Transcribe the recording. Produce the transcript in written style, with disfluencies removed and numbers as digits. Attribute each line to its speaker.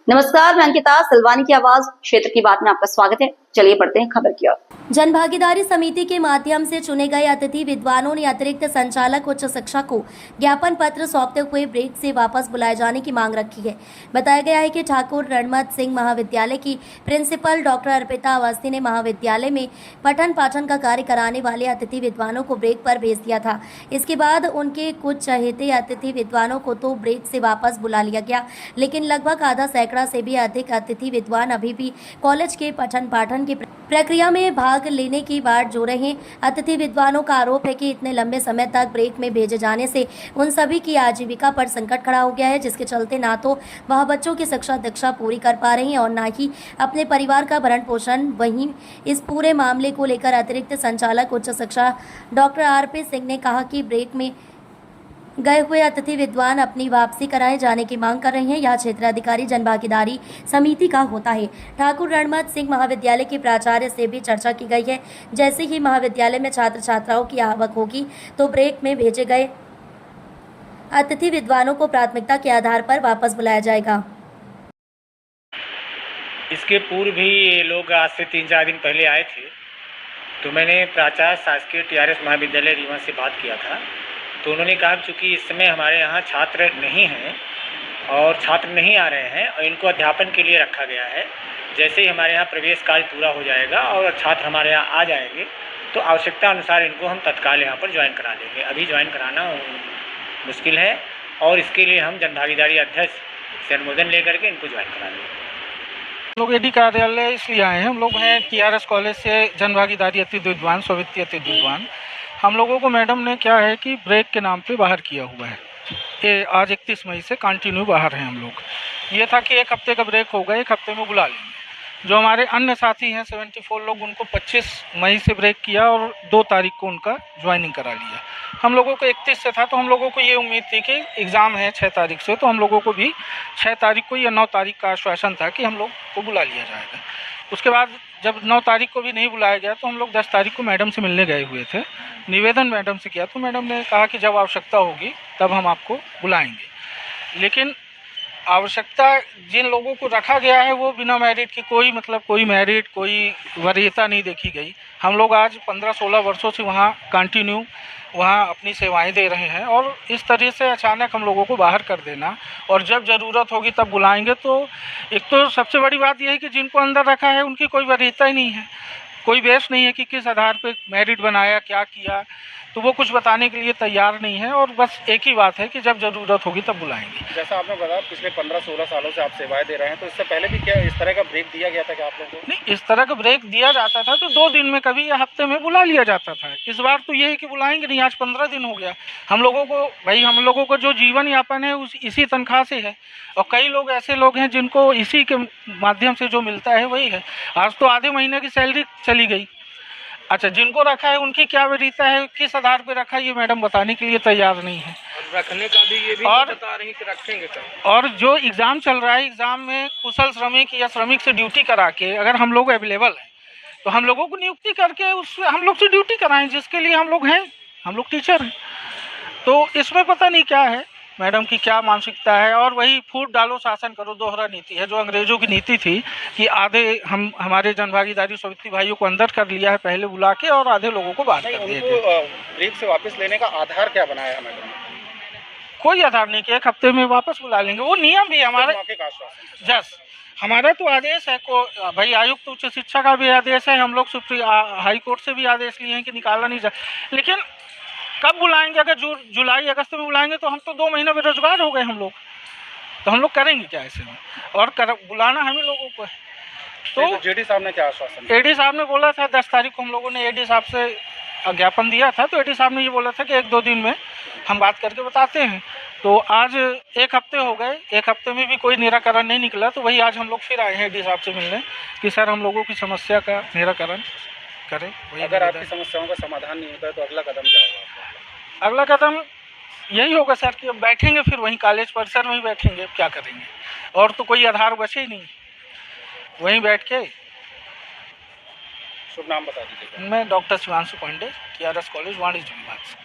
Speaker 1: नमस्कार, मैं अंकिता सलवानी की आवाज क्षेत्र की बात में आपका स्वागत है। चलिए बढ़ते हैं खबर की ओर।
Speaker 2: जन भागीदारी समिति के माध्यम से चुने गए अतिथि विद्वानों ने अतिरिक्त संचालक उच्च शिक्षा को ज्ञापन पत्र सौंपते हुए ब्रेक से वापस बुलाए जाने की मांग रखी है। बताया गया है कि ठाकुर रणमत सिंह महाविद्यालय की प्रिंसिपल डॉक्टर अर्पिता अवस्थी ने महाविद्यालय में पठन पाठन का कार्य कराने वाले अतिथि विद्वानों को ब्रेक पर भेज दिया था। इसके बाद उनके कुछ चहेते अतिथि विद्वानों को तो ब्रेक से वापस बुला लिया गया, लेकिन लगभग आधा सैकड़ा से भी अधिक अतिथि विद्वान अभी भी कॉलेज के पठन पाठन की प्रक्रिया में भाग लेने की बाट जो रहे हैं। अतिथि विद्वानों का आरोप है कि इतने लंबे समय तक ब्रेक में भेजे जाने से उन सभी की आजीविका पर संकट खड़ा हो गया है, जिसके चलते ना तो वह बच्चों की शिक्षा दीक्षा पूरी कर पा रही हैं और ना ही अपने परिवार का भरण पोषण। वहीं इस पूरे मामले को लेकर अतिरिक्त संचालक उच्च शिक्षा डॉक्टर आरपी सिंह ने कहा कि ब्रेक में गए हुए अतिथि विद्वान अपनी वापसी कराए जाने की मांग कर रहे हैं। यह क्षेत्राधिकारी जनभागीदारी समिति का होता है। ठाकुर रणमत सिंह महाविद्यालय के प्राचार्य से भी चर्चा की गई है। जैसे ही महाविद्यालय में छात्र छात्राओं की आवक होगी तो ब्रेक में भेजे गए अतिथि विद्वानों को प्राथमिकता के आधार पर वापस बुलाया जाएगा।
Speaker 3: इसके पूर्व भी ये लोग आज से 3-4 दिन पहले आए थे, तो मैंने प्राचार्य शासकीय टीआरएस महाविद्यालय रीवा से बात किया था। तो उन्होंने कहा चूँकि इस समय हमारे यहाँ छात्र नहीं हैं और छात्र नहीं आ रहे हैं और इनको अध्यापन के लिए रखा गया है। जैसे ही हमारे यहाँ प्रवेश कार्य पूरा हो जाएगा और छात्र हमारे यहाँ आ जाएंगे तो आवश्यकता अनुसार इनको हम तत्काल यहाँ पर ज्वाइन करा देंगे। अभी ज्वाइन कराना मुश्किल है और इसके लिए हम जनभागीदारी अध्यक्ष से अनुमोदन लेकर के इनको ज्वाइन करा देंगे।
Speaker 4: हम लोग एडी कार्यालय इसलिए आए हैं। हम लोग हैं टीआरएस कॉलेज से जनभागीदारी अतिथि विद्वान, स्वीकृत अतिथि विद्वान। हम लोगों को मैडम ने क्या है कि ब्रेक के नाम पे बाहर किया हुआ है। ये आज 31 मई से कंटिन्यू बाहर हैं हम लोग। ये था कि 1 हफ्ते का ब्रेक होगा, 1 हफ्ते में बुला लेंगे। जो हमारे अन्य साथी हैं 74 लोग, उनको 25 मई से ब्रेक किया और 2 तारीख को उनका ज्वाइनिंग करा लिया। हम लोगों को 31 से था, तो हम लोगों को ये उम्मीद थी कि एग्ज़ाम है 6 तारीख से, तो हम लोगों को भी 6 तारीख को या 9 तारीख का आश्वासन था कि हम लोग को बुला लिया जाएगा। उसके बाद जब 9 तारीख को भी नहीं बुलाया गया तो हम लोग 10 तारीख को मैडम से मिलने गए हुए थे। निवेदन मैडम से किया तो मैडम ने कहा कि जब आवश्यकता होगी तब हम आपको बुलाएंगे। लेकिन आवश्यकता जिन लोगों को रखा गया है वो बिना मेरिट की कोई मेरिट, कोई वरीयता नहीं देखी गई। हम लोग आज 15-16 वर्षों से वहाँ कंटिन्यू वहाँ अपनी सेवाएं दे रहे हैं और इस तरह से अचानक हम लोगों को बाहर कर देना और जब ज़रूरत होगी तब बुलाएंगे, तो एक तो सबसे बड़ी बात यह है कि जिनको अंदर रखा है उनकी कोई वरीयता ही नहीं है, कोई बेस नहीं है कि किस आधार पे मेरिट बनाया, क्या किया, तो वो कुछ बताने के लिए तैयार नहीं है। और बस एक ही बात है कि जब ज़रूरत होगी तब बुलाएंगे।
Speaker 5: जैसा आपने बताया पिछले 15-16 सालों से आप सेवाएं दे रहे हैं, तो इससे पहले भी क्या इस तरह का ब्रेक दिया गया था कि आप लोगों को?
Speaker 4: नहीं, इस तरह का ब्रेक दिया जाता था तो 2 दिन में कभी या हफ्ते में बुला लिया जाता था। इस बार तो ये है कि बुलाएंगे नहीं। आज 15 दिन हो गया हम लोगों को। भाई हम लोगों को जो जीवन यापन है इसी तनख्वाह से है और कई लोग ऐसे लोग हैं जिनको इसी के माध्यम से जो मिलता है वही है। आज तो आधे महीने की सैलरी चली गई। अच्छा, जिनको रखा है उनकी क्या वरीयता है, किस आधार पे रखा है, ये मैडम बताने के लिए तैयार नहीं है।
Speaker 5: और रखने का भी ये भी बता रही कि रखेंगे कब।
Speaker 4: और जो एग्ज़ाम चल रहा है, एग्ज़ाम में कुशल श्रमिक या श्रमिक से ड्यूटी करा के अगर हम लोग अवेलेबल हैं तो हम लोगों को नियुक्ति करके उस हम लोग से ड्यूटी कराएं, जिसके लिए हम लोग हैं, हम लोग टीचर हैं। तो इसमें पता नहीं क्या है मैडम की क्या मानसिकता है। और वही फूट डालो शासन करो दोहरा नीति है, जो अंग्रेज़ों की नीति थी कि आधे हमारे जनभागीदारी समिति भाइयों को अंदर कर लिया है पहले बुला के और आधे लोगों को बाहर कर दिया गया।
Speaker 5: ब्रेक से वापस लेने का आधार क्या बनाया मैडम?
Speaker 4: कोई आधार नहीं कि 1 हफ्ते में वापस बुला लेंगे। वो नियम भी हमारे जस हमारा तो आदेश है को भाई, आयुक्त उच्च शिक्षा का भी आदेश है, हम लोग हाई कोर्ट से भी आदेश लिए हैं कि निकाला नहीं जाए। लेकिन कब बुलाएंगे? अगर जुलाई अगस्त में बुलाएंगे तो हम तो 2 महीने बेरोजगार हो गए हम लोग, तो हम लोग करेंगे क्या ऐसे में? और बुलाना हम ही लोगों को है। तो
Speaker 5: जेडी साहब ने क्या आश्वासन?
Speaker 4: एडी साहब ने बोला था 10 तारीख को हम लोगों ने एडी साहब से ज्ञापन दिया था, तो एडी साहब ने ये बोला था कि 1-2 दिन में हम बात करके बताते हैं। तो आज 1 हफ्ते हो गए, 1 हफ्ते में भी कोई निराकरण नहीं निकला। तो वही आज हम लोग फिर आए हैं एडी साहब से मिलने कि सर हम लोगों की समस्या का निराकरण करें।
Speaker 5: अगर आपकी समस्याओं का समाधान नहीं होता है तो अगला कदम क्या होगा?
Speaker 4: अगला कदम यही होगा सर कि अब बैठेंगे, फिर वहीं कॉलेज परिसर में ही बैठेंगे। अब क्या करेंगे? और तो कोई आधार बचे ही नहीं, वहीं बैठ के।
Speaker 5: शुभ नाम बता दीजिए।
Speaker 4: मैं doctor Shivanshu Pandey, TRS college वाणिज्य विभाग से।